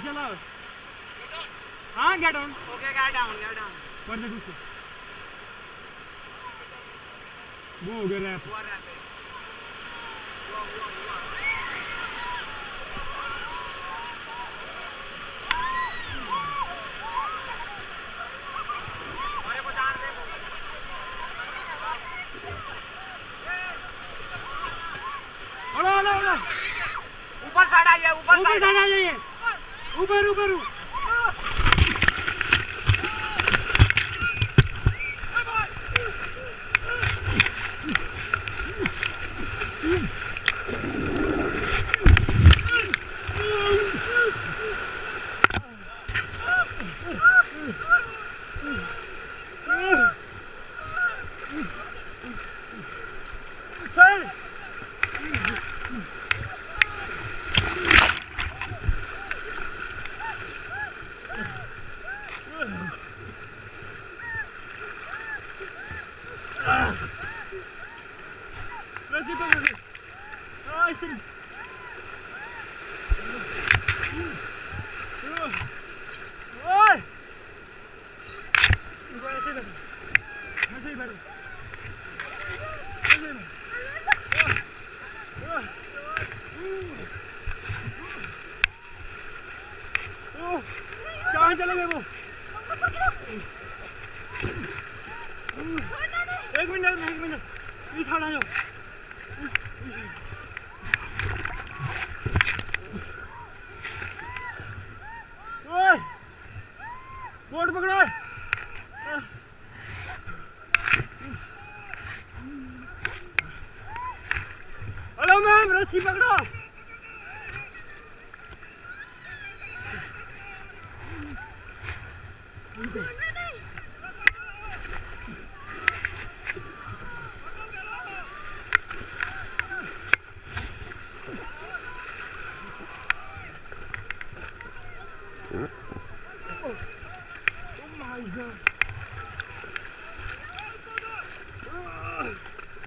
चला। हाँ get on. Okay get down कर दे कुछ। वो हो गया रैप। ऊपर साइड आइए, ऊपर साइड आ जाइए, ऊपर ऊपर कहाँ चले गए वो? एक मिनट इस आ जाओ। बोर्ड पकड़ो।